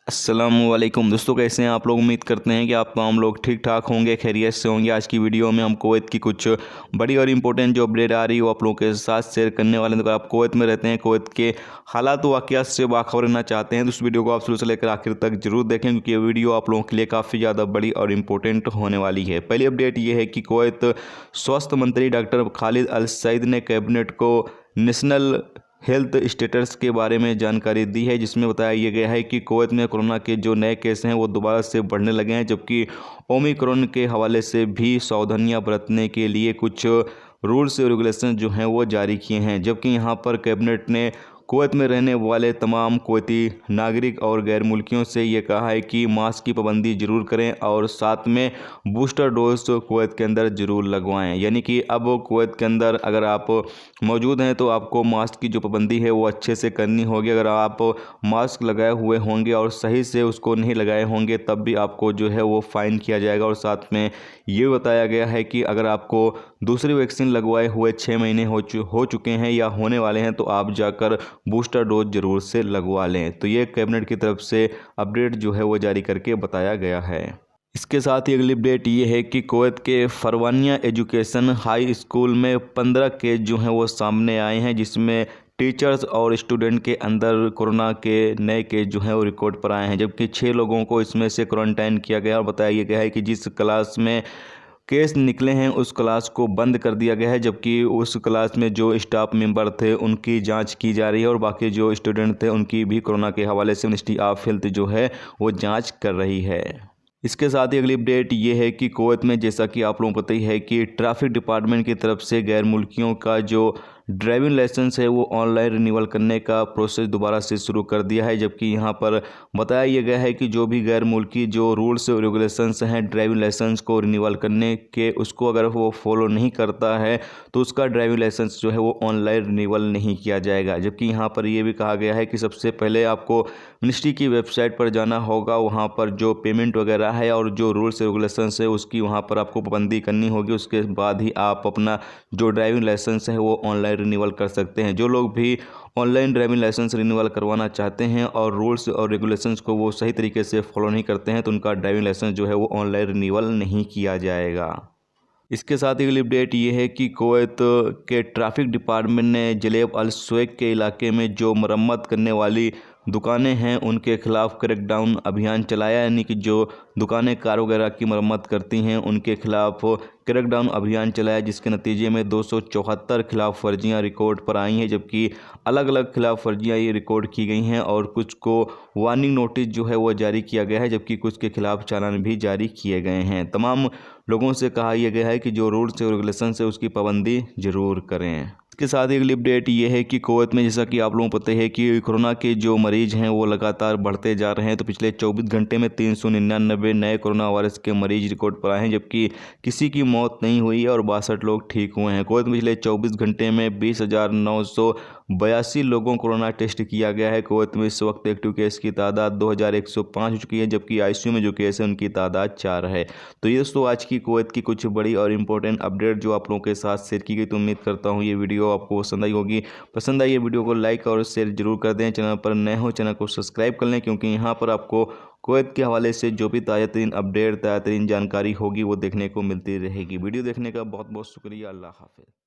अस्सलामुअलैकुम दोस्तों, कैसे हैं आप लोग। उम्मीद करते हैं कि आप तमाम लोग ठीक ठाक होंगे, खैरियत से होंगे। आज की वीडियो में हम कुवैत की कुछ बड़ी और इंपॉर्टेंट जो अपडेट आ रही है वो आप लोगों के साथ शेयर करने वाले हैं। तो अगर आप कुवैत में रहते हैं, कुवैत के हालात वाक़यात से बाखबर रहना चाहते हैं तो इस वीडियो को आप शुरू से लेकर आखिर तक जरूर देखें, क्योंकि ये वीडियो आप लोगों के लिए काफ़ी ज़्यादा बड़ी और इंपॉर्टेंट होने वाली है। पहली अपडेट ये है कि कुवैत स्वास्थ्य मंत्री डॉक्टर खालिद अल सईद ने कैबिनेट को नेशनल हेल्थ स्टेटस के बारे में जानकारी दी है, जिसमें बताया यह गया है कि कुवैत में कोरोना के जो नए केस हैं वो दोबारा से बढ़ने लगे हैं, जबकि ओमिक्रॉन के हवाले से भी सावधानियां बरतने के लिए कुछ रूल्स और रेगुलेशन जो हैं वो जारी किए हैं। जबकि यहाँ पर कैबिनेट ने कुवैत में रहने वाले तमाम कुवैती नागरिक और गैर मुल्कियों से ये कहा है कि मास्क की पाबंदी ज़रूर करें और साथ में बूस्टर डोज कुवैत के अंदर ज़रूर लगवाएं। यानी कि अब कुवैत के अंदर अगर आप मौजूद हैं तो आपको मास्क की जो पाबंदी है वो अच्छे से करनी होगी। अगर आप मास्क लगाए हुए होंगे और सही से उसको नहीं लगाए होंगे तब भी आपको जो है वो फ़ाइन किया जाएगा। और साथ में ये बताया गया है कि अगर आपको दूसरी वैक्सीन लगवाए हुए 6 महीने हो चुके हैं या होने वाले हैं तो आप जाकर बूस्टर डोज ज़रूर से लगवा लें। तो ये कैबिनेट की तरफ से अपडेट जो है वो जारी करके बताया गया है। इसके साथ ही अगली अपडेट ये है कि कुवैत के फरवानिया एजुकेशन हाई स्कूल में 15 केस जो हैं वो सामने आए हैं, जिसमें टीचर्स और स्टूडेंट के अंदर कोरोना के नए केस जो हैं वो रिकॉर्ड पर आए हैं। जबकि 6 लोगों को इसमें से क्वारंटाइन किया गया और बताया गया है कि जिस क्लास में केस निकले हैं उस क्लास को बंद कर दिया गया है, जबकि उस क्लास में जो स्टाफ मेंबर थे उनकी जांच की जा रही है और बाकी जो स्टूडेंट थे उनकी भी कोरोना के हवाले से मिनिस्ट्री ऑफ हेल्थ जो है वो जांच कर रही है। इसके साथ ही अगली अपडेट ये है कि कुवैत में, जैसा कि आप लोगों को पता ही है, कि ट्रैफिक डिपार्टमेंट की तरफ से गैर मुल्कियों का जो ड्राइविंग लाइसेंस है वो ऑनलाइन रिन्यूअल करने का प्रोसेस दोबारा से शुरू कर दिया है। जबकि यहाँ पर बताया यह गया है कि जो भी गैर मुल्की जो रूल्स और रेगुलेशंस हैं ड्राइविंग लाइसेंस को रिन्यूअल करने के, उसको अगर वो फॉलो नहीं करता है तो उसका ड्राइविंग लाइसेंस जो है वो ऑनलाइन रिन्यूअल नहीं किया जाएगा। जबकि यहाँ पर यह भी कहा गया है कि सबसे पहले आपको मिनिस्ट्री की वेबसाइट पर जाना होगा, वहाँ पर जो पेमेंट वगैरह है और जो रूल्स रेगुलेशंस है उसकी वहाँ पर आपको पाबंदी करनी होगी। उसके बाद ही आप अपना जो ड्राइविंग लाइसेंस है वो ऑनलाइन रिन्यूअल कर सकते हैं। जो लोग भी ऑनलाइन ड्राइविंग लाइसेंस रिन्यूअल करवाना चाहते हैं और रूल्स और रेगुलेशंस को वो सही तरीके से फॉलो नहीं करते हैं तो उनका ड्राइविंग लाइसेंस जो है वो ऑनलाइन रिन्यूअल नहीं किया जाएगा। इसके साथ ही अगली अपडेट ये है कि कुवैत के ट्रैफिक डिपार्टमेंट ने जलेब अल सुवैक के इलाके में जो मरम्मत करने वाली दुकानें हैं उनके खिलाफ क्रैकडाउन अभियान चलाया। यानी कि जो दुकानें कार वगैरह की मरम्मत करती हैं उनके खिलाफ क्रैकडाउन अभियान चलाया, जिसके नतीजे में 274 खिलाफ वर्जियाँ रिकॉर्ड पर आई हैं। जबकि अलग अलग खिलाफ वर्जियाँ ये रिकॉर्ड की गई हैं और कुछ को वार्निंग नोटिस जो है वो जारी किया गया है, जबकि कुछ के खिलाफ चालान भी जारी किए गए हैं। तमाम लोगों से कहा यह गया है कि जो रूल्स और रेगुलेशन है उसकी पाबंदी ज़रूर करें। इसके साथ ही अगली अपडेट ये है कि कुवैत में, जैसा कि आप लोगों को पता है कि कोरोना के जो मरीज़ हैं वो लगातार बढ़ते जा रहे हैं। तो पिछले 24 घंटे में 399 नए कोरोना वायरस के मरीज रिकॉर्ड पर आए हैं, जबकि किसी की मौत नहीं हुई है और 62 लोग ठीक हुए हैं। कुवैत में पिछले 24 घंटे में 20,982 लोगों कोरोना टेस्ट किया गया है। कुवैत में इस वक्त एक्टिव केस की तादाद 2,105 हो चुकी है, जबकि आईसीयू में जो केस है उनकी तादाद 4 है। तो ये दोस्तों आज की कुवैत की कुछ बड़ी और इंपॉर्टेंट अपडेट जो आप लोगों के साथ शेयर की गई। तो उम्मीद करता हूँ ये वीडियो आपको पसंद आई होगी। पसंद आई ये वीडियो को लाइक और शेयर जरूर कर दें। चैनल पर नए हो चैनल को सब्सक्राइब कर लें, क्योंकि यहाँ पर आपको कुवैत के हवाले से जो भी ताज़ा तरीन अपडेट, ताज़ा तरीन जानकारी होगी वो देखने को मिलती रहेगी। वीडियो देखने का बहुत बहुत शुक्रिया। अल्लाह हाफ़िज़।